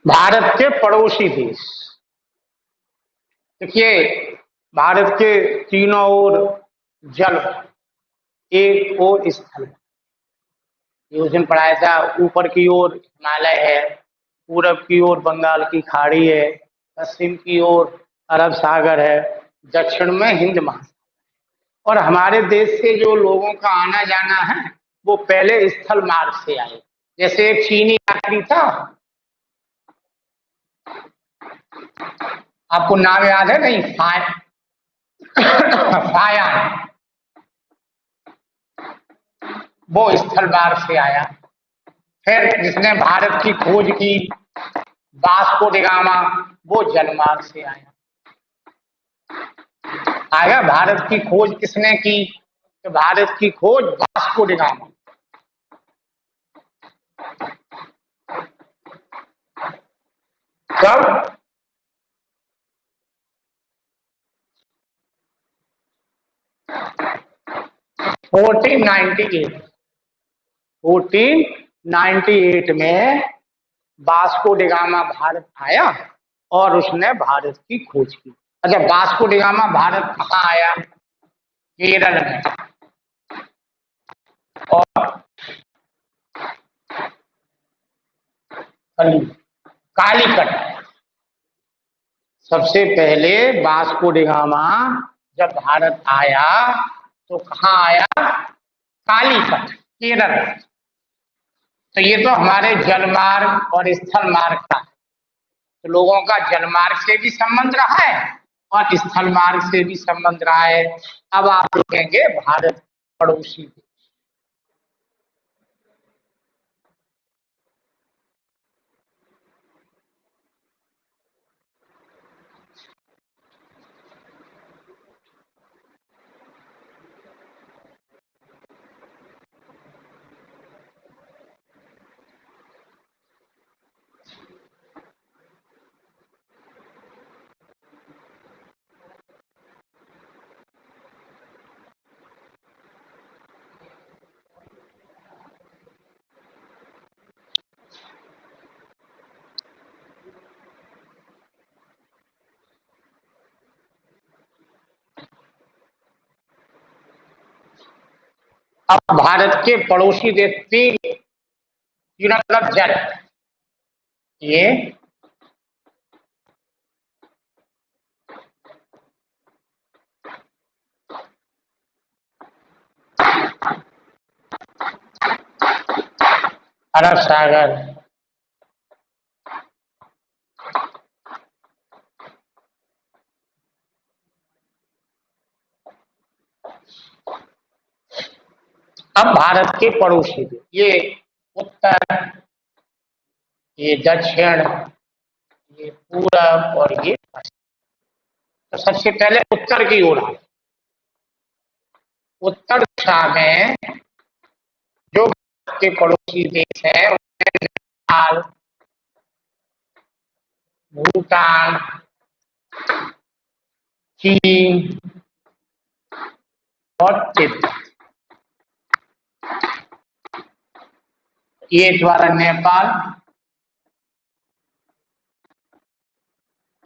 भारत के पड़ोसी देश। देखिए, भारत के तीनों ओर जल, एक ओर स्थल। ये उस दिन पढ़ाया था। ऊपर की ओर हिमालय है, पूरब की ओर बंगाल की खाड़ी है, पश्चिम की ओर अरब सागर है, दक्षिण में हिंद महासागर। और हमारे देश से जो लोगों का आना जाना है वो पहले स्थल मार्ग से आए। जैसे एक चीनी यात्री था, आपको नाम याद है नहीं? फायान। वो स्थल मार्ग से आया। फिर जिसने भारत की खोज की, वास्को डी गामा, वो जलमार्ग से आया। आया, भारत की खोज किसने की? तो भारत की खोज वास्को डी गामा। कब? 1498। 1498 में वास्को डी गामा भारत आया और उसने भारत की खोज की। अच्छा, वास्को डी गामा भारत कहाँ आया? केरल में। और कालीकट। सबसे पहले वास्को डी गामा जब भारत आया तो कहाँ आया? कालीकट, केरल। तो ये तो हमारे जलमार्ग और स्थल मार्ग का, तो लोगों का जलमार्ग से भी संबंध रहा है और स्थल मार्ग से भी संबंध रहा है। अब आप देखेंगे भारत पड़ोसी। अब भारत के पड़ोसी देश तीन मतलब जल, ये अरब सागर, अब भारत के पड़ोसी देश, ये उत्तर, ये दक्षिण, ये पूरब और ये पश्चिम। तो सबसे पहले उत्तर की ओर आए। उत्तर दिशा में जो भारत के पड़ोसी देश है उनमें नेपाल, भूटान, चीन और तिब्बत। ये द्वारा नेपाल,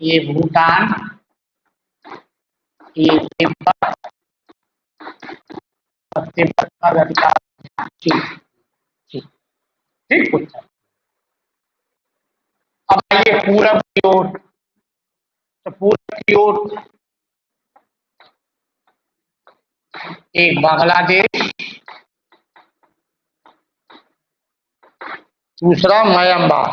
ये भूटान, ये तिब्बत और तिब्बत का अधिकार चीन। ठीक, ठीक उत्तर। अब आइए पूरब की ओर। तो पूरब की ओर एक बांग्लादेश, दूसरा म्यांमार,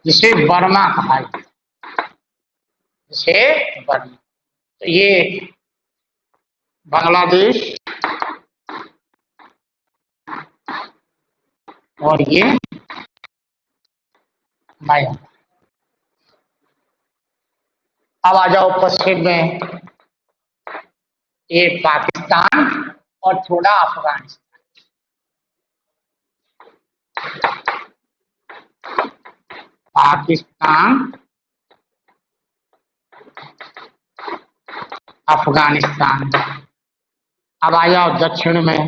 जिसे बर्मा कहा जाता है, जिसे बर्मा। तो ये बांग्लादेश और ये म्यांमार। अब आ जाओ पश्चिम में, ये पाकिस्तान और थोड़ा अफगानिस्तान। पाकिस्तान, अफगानिस्तान। अब आ जाओ दक्षिण में।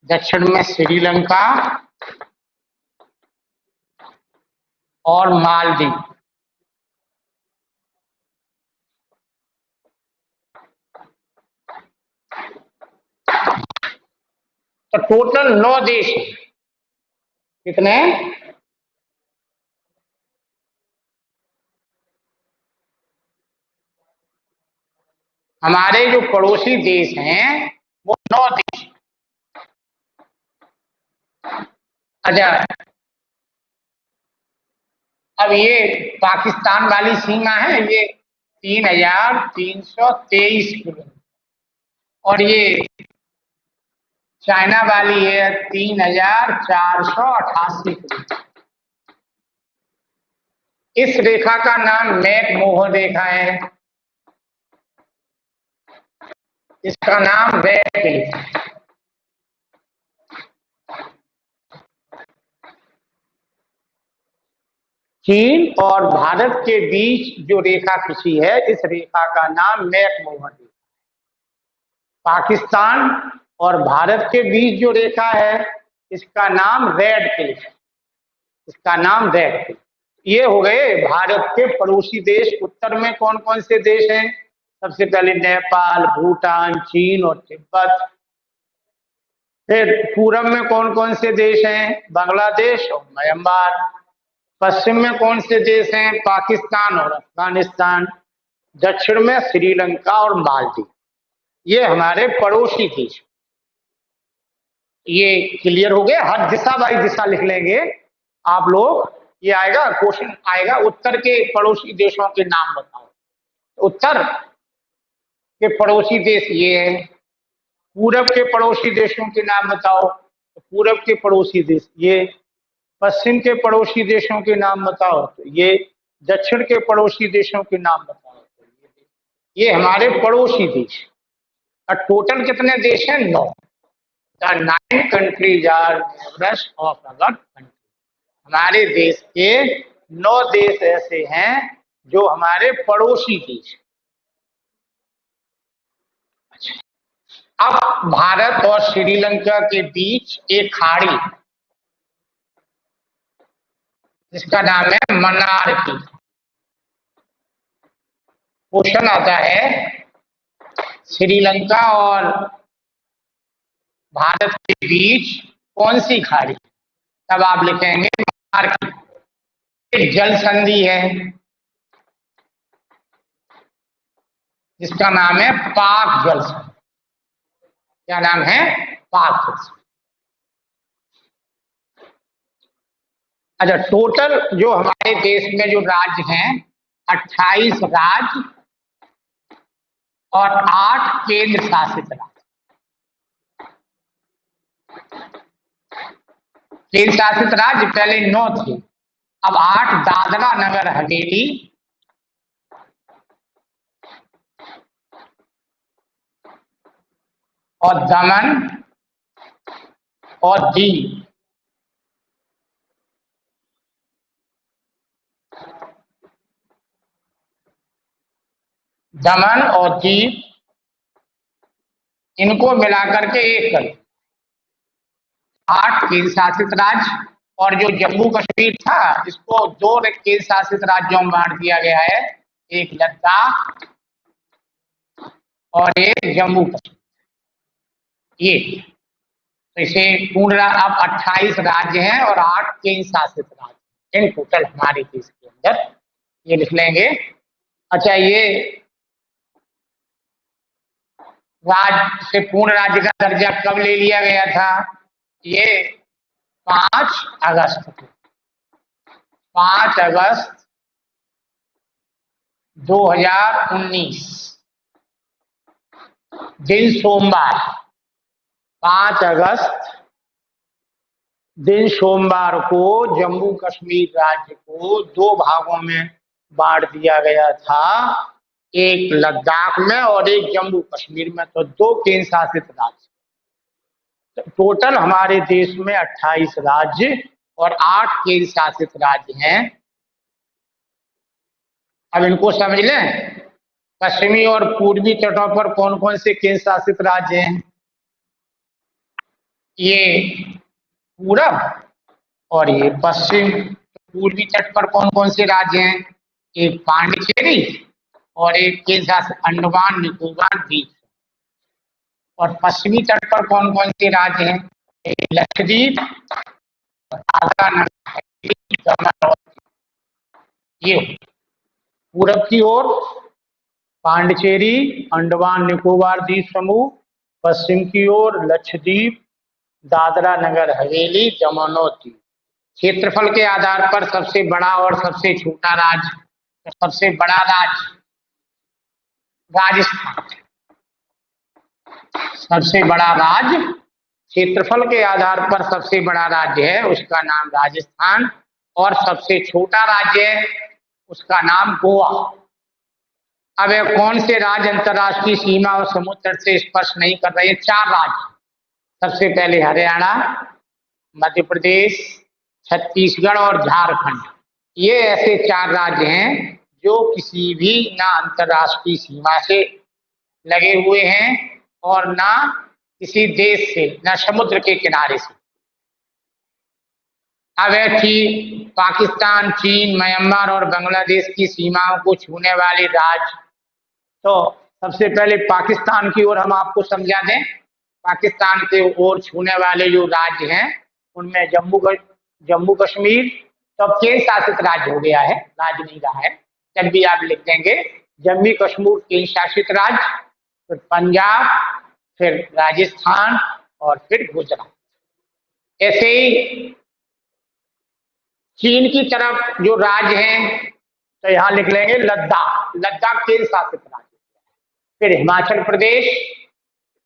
दक्षिण में श्रीलंका और मालदीव। तो टोटल 9 देश हैं। कितने? हमारे जो पड़ोसी देश हैं वो 9 देश। अच्छा, अब ये पाकिस्तान वाली सीमा है, ये 3,323 किलोमीटर, और ये चाइना वाली है 3,488 किलोमीटर। इस रेखा का नाम मैकमोहन रेखा है। इसका नाम रेड क्लिफ है। चीन और भारत के बीच जो रेखा खींची है, इस रेखा का नाम मैकमोहन रेखा। पाकिस्तान और भारत के बीच जो रेखा है, इसका नाम रेड क्लिफ। इसका नाम रेड क्लिफ। ये हो गए भारत के पड़ोसी देश। उत्तर में कौन कौन से देश हैं? सबसे पहले नेपाल, भूटान, चीन और तिब्बत। फिर पूरब में कौन कौन से देश हैं? बांग्लादेश और म्यांमार। पश्चिम में कौन से देश हैं? पाकिस्तान और अफगानिस्तान। दक्षिण में श्रीलंका और मालदीव। ये हमारे पड़ोसी देश। ये क्लियर हो गया। हर दिशा बाई दिशा लिख लेंगे आप लोग। ये आएगा, क्वेश्चन आएगा, उत्तर के पड़ोसी देशों के नाम बताओ। उत्तर के पड़ोसी देश ये है। पूरब के पड़ोसी देशों के नाम बताओ। तो पूरब के पड़ोसी देश ये। पश्चिम के पड़ोसी देशों के नाम बताओ, तो ये। दक्षिण के पड़ोसी देशों के नाम बताओ, तो ये हमारे पड़ोसी देश। और टोटल कितने देश हैं? 9। The 9 countries are neighbours of our country. हमारे देश के 9 देश ऐसे हैं जो हमारे पड़ोसी देश। अच्छा, अब भारत और श्रीलंका के बीच एक खाड़ी, जिसका नाम है मन्नार की। क्वेश्चन आता है, श्रीलंका और भारत के बीच कौन सी खाड़ी? तब आप लिखेंगे मन्नार की। एक जल संधि है जिसका नाम है पाक जल संधि। क्या नाम है? पाक जल संधि। अच्छा, टोटल जो हमारे देश में जो राज्य हैं, 28 राज्य और 8 केंद्र शासित राज्य। केंद्र शासित राज्य पहले 9 थे, अब 8। दादरा नगर हवेली, और दमन और दीव। दमन और दीव, इनको मिलाकर के एक कर 8 केंद्र शासित राज्य। और जो जम्मू कश्मीर था, इसको 2 केंद्र शासित राज्यों में बांट दिया गया है, एक लद्दाख और एक जम्मू कश्मीर। ये तो इसे पूर्ण अब 28 राज्य हैं और 8 केंद्र शासित राज्य इन टोटल हमारे देश के अंदर। ये लिख लेंगे। अच्छा, ये राज्य से पूर्ण राज्य का दर्जा कब ले लिया गया था? ये 5 अगस्त को। 5 अगस्त 2019 दिन सोमवार। 5 अगस्त दिन सोमवार को जम्मू कश्मीर राज्य को 2 भागों में बांट दिया गया था, एक लद्दाख में और एक जम्मू कश्मीर में। तो 2 केंद्र शासित राज्य। तो टोटल हमारे देश में 28 राज्य और 8 केंद्र शासित राज्य हैं। अब इनको समझ लें। पश्चिमी और पूर्वी तटों पर कौन कौन से केंद्र शासित राज्य हैं? ये पूरब और ये पश्चिम। पूर्वी तट पर कौन कौन से राज्य हैं? एक पांडिचेरी और एक केंद्र शासित अंडमान निकोबार द्वीप। और पश्चिमी तट पर कौन कौन से राज्य हैं? एक लक्षद्वीप, दादरा नगर हवेली, दमन और ये। पूरब की ओर पांडिचेरी, अंडमान निकोबार द्वीप समूह, पश्चिम की ओर लक्षद्वीप, दादरा नगर हवेली, दमन और दीव। क्षेत्रफल के आधार पर सबसे बड़ा और सबसे छोटा राज्य, तो सबसे बड़ा राज्य राजस्थान। सबसे बड़ा राज्य, क्षेत्रफल के आधार पर सबसे बड़ा राज्य है उसका नाम राजस्थान, और सबसे छोटा राज्य है उसका नाम गोवा। अब ये कौन से राज्य अंतर्राष्ट्रीय सीमा और समुद्र तट से स्पर्श नहीं कर रहे हैं? 4 राज्य। सबसे पहले हरियाणा, मध्य प्रदेश, छत्तीसगढ़ और झारखंड। ये ऐसे 4 राज्य हैं जो किसी भी ना अंतर्राष्ट्रीय सीमा से लगे हुए हैं और ना किसी देश से, ना समुद्र के किनारे से। अब है पाकिस्तान, चीन, म्यांमार और बांग्लादेश की सीमाओं को छूने वाले राज्य। तो सबसे पहले पाकिस्तान की ओर हम आपको समझा दें। पाकिस्तान के ओर छूने वाले जो राज्य हैं उनमें जम्मू कश्मीर तो अब केंद्र शासित राज्य हो गया है, राज्य नहीं रहा है, तब भी आप लिख देंगे जम्मू कश्मीर केंद्र शासित राज्य, फिर पंजाब, फिर राजस्थान और फिर गुजरात। ऐसे ही चीन की तरफ जो राज्य हैं तो यहां लिख लेंगे लद्दाख, लद्दाख केंद्र शासित राज्य। फिर हिमाचल प्रदेश,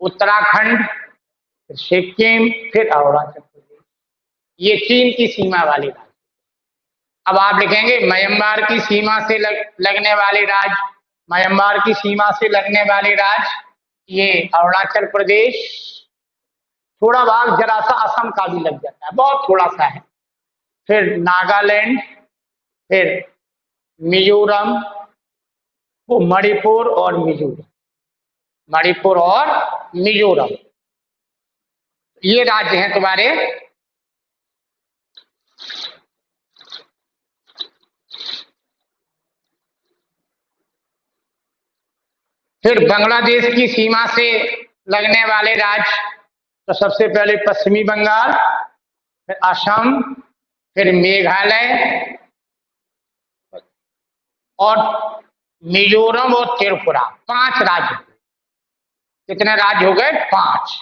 उत्तराखंड, फिर सिक्किम, फिर अरुणाचल प्रदेश। ये चीन की सीमा वाले राज्य। अब आप लिखेंगे म्यांमार की सीमा से लगने वाले राज्य, म्यांमार की सीमा से लगने वाले राज्य ये अरुणाचल प्रदेश, थोड़ा भाग जरा सा असम का भी लग जाता है, बहुत थोड़ा सा है। फिर नागालैंड, फिर मिजोरम, वो मणिपुर और मिजोरम, मणिपुर और मिजोरम ये राज्य हैं तुम्हारे। फिर बांग्लादेश की सीमा से लगने वाले राज्य तो सबसे पहले पश्चिमी बंगाल, फिर असम, फिर मेघालय और मिजोरम और त्रिपुरा। 5 राज्य। कितने राज्य हो गए? 5।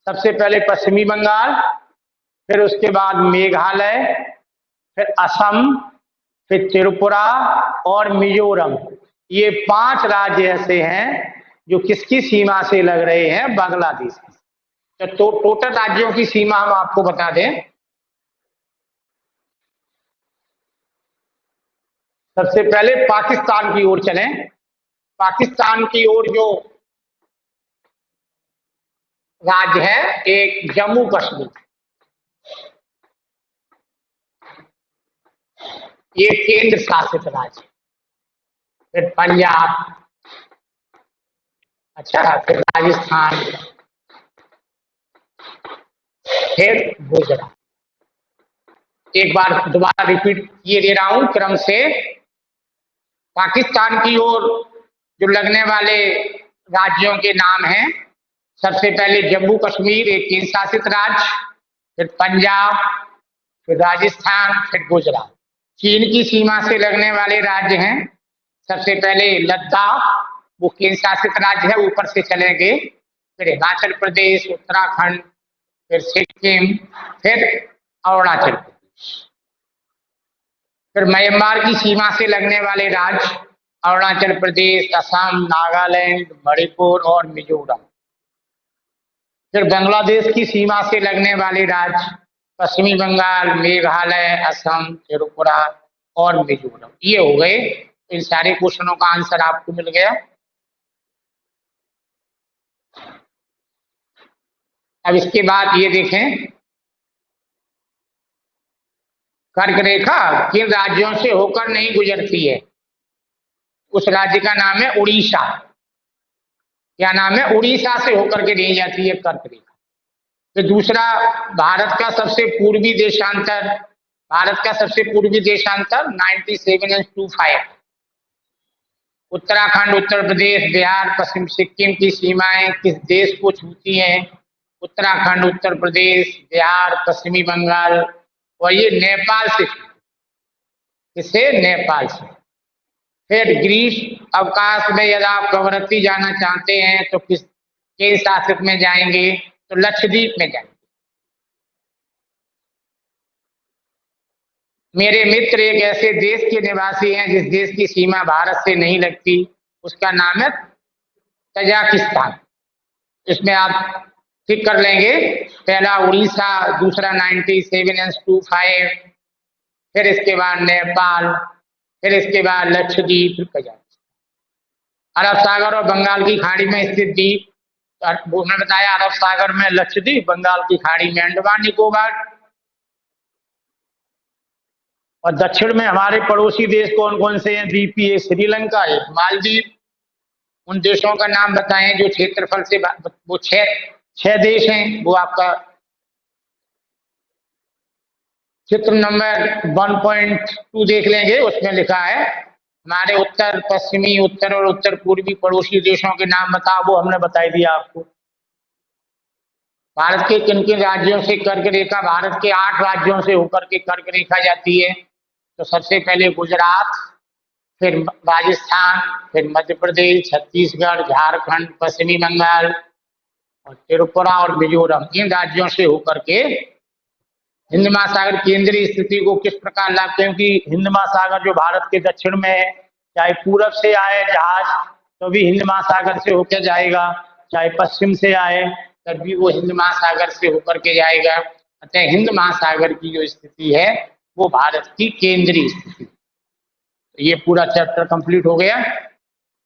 सबसे पहले पश्चिमी बंगाल, फिर उसके बाद मेघालय, फिर असम, फिर त्रिपुरा और मिजोरम। ये 5 राज्य ऐसे हैं जो किसकी सीमा से लग रहे हैं? बांग्लादेश की। तो टोटल राज्यों की सीमा हम आपको बता दें। सबसे पहले पाकिस्तान की ओर चलें। पाकिस्तान की ओर जो राज्य है एक जम्मू कश्मीर, ये केंद्र शासित राज्य। फिर पंजाब, अच्छा, फिर राजस्थान, फिर गुजरात। एक बार दोबारा रिपीट किए दे रहा हूं क्रम से। पाकिस्तान की ओर जो लगने वाले राज्यों के नाम हैं, सबसे पहले जम्मू कश्मीर एक केंद्र शासित राज्य, फिर पंजाब, फिर राजस्थान, फिर गुजरात। चीन की सीमा से लगने वाले राज्य हैं, सबसे पहले लद्दाख, वो केंद्र शासित राज्य है, ऊपर से चलेंगे, फिर हिमाचल प्रदेश, उत्तराखंड, फिर सिक्किम, फिर अरुणाचल प्रदेश। फिर म्यांमार की सीमा से लगने वाले राज्य अरुणाचल प्रदेश, असम, नागालैंड, मणिपुर और मिजोरम। फिर बांग्लादेश की सीमा से लगने वाले राज्य पश्चिमी बंगाल, मेघालय, असम, त्रिपुरा और मिजोरम। ये हो गए। इन सारे क्वेश्चनों का आंसर आपको मिल गया। अब इसके बाद ये देखें, कर्क रेखा किन राज्यों से होकर नहीं गुजरती है? उस राज्य का नाम है उड़ीसा। क्या नाम है? उड़ीसा से होकर के नहीं जाती है कर्क रेखा। तो दूसरा, भारत का सबसे पूर्वी देशांतर 97.25। उत्तराखंड, उत्तर प्रदेश, बिहार, पश्चिम सिक्किम की सीमाएं किस देश को छूती हैं? उत्तराखंड, उत्तर प्रदेश, बिहार, पश्चिमी बंगाल, और ये नेपाल से। किससे? नेपाल से। फिर ग्रीस अवकाश में यदि आप कवरत्ती जाना चाहते हैं तो किस शासित में जाएंगे? तो लक्षद्वीप में जाएंगे। मेरे मित्र एक ऐसे देश के निवासी हैं जिस देश की सीमा भारत से नहीं लगती, उसका नाम है तजाकिस्तान। इसमें आप ठीक कर लेंगे, पहला उड़ीसा, दूसरा 97.25, फिर इसके बाद नेपाल, फिर इसके बाद लक्षद्वीप, फिर कजाकिस्तान। अरब सागर और बंगाल की खाड़ी में स्थित द्वीप, मैंने बताया अरब सागर में लक्षद्वीप, बंगाल की खाड़ी में अंडमान निकोबार। और दक्षिण में हमारे पड़ोसी देश कौन कौन से हैं द्वीपीय? श्रीलंका, एक मालदीव। उन देशों का नाम बताएं जो क्षेत्रफल से, वो छह देश हैं। वो आपका चित्र नंबर 1.2 देख लेंगे, उसमें लिखा है हमारे उत्तर पश्चिमी, उत्तर और उत्तर पूर्वी पड़ोसी देशों के नाम बताओ। वो हमने बताई दिया आपको। भारत के किन किन राज्यों से कर्क रेखा? भारत के 8 राज्यों से होकर के कर्क रेखा जाती है। तो सबसे पहले गुजरात, फिर राजस्थान, फिर मध्य प्रदेश, छत्तीसगढ़, झारखंड, पश्चिमी बंगाल और त्रिपुरा और मिजोरम, इन राज्यों से होकर के हिंद महासागर केंद्रीय स्थिति को किस प्रकार लाभ? क्योंकि हिंद महासागर जो भारत के दक्षिण में है, चाहे पूरब से आए जहाज तो भी हिंद महासागर से होकर जाएगा, चाहे पश्चिम से आए तब भी वो हिंद महासागर से होकर के जाएगा। अतः हिंद महासागर की जो स्थिति है वो भारत की केंद्रीय स्थिति। ये पूरा चैप्टर कंप्लीट हो गया।